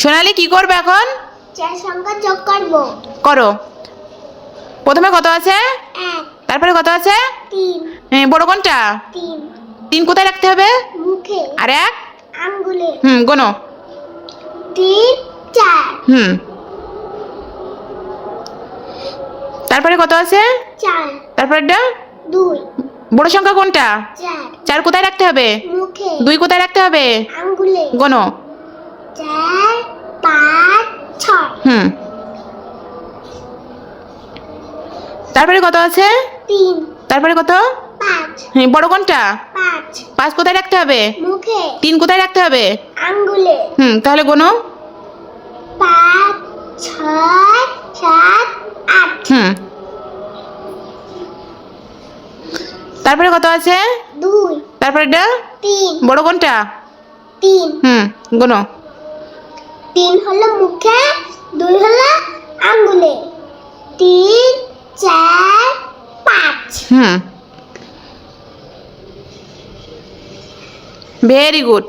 সোনালি কি করবে এখন? 4 সংখ্যা যোগ করব। করো। প্রথমে কত আছে? 1 তারপরে কত আছে? 3 বড় কোনটা? 3 3 কোথায় রাখতে হবে? মুখে আর 1? আঙ্গুলে। গোনো। 3 4 তারপরে কত আছে? 4 তারপরেরটা? 2 বড় সংখ্যা কোনটা? 4 4 কোথায় রাখতে হবে? মুখে 2 কোথায় রাখতে হবে? আঙ্গুলে। গোনো। 4 5 6 তারপরে কত আছে? 3 তারপরে কত? 5 বড় কোনটা? 5 5 কোথায় রাখতে হবে? মুখে 3 কোথায় রাখতে হবে? আঙ্গুলে। তাহলে গোনো। 5 6 7 8 তারপরে কত আছে? 2 তারপরেরটা? 3 বড় কোনটা? 3 গোনো। 3 হলো মুখে, 2 হলো আঙ্গুলে। 3 4 5 ভেরি গুড।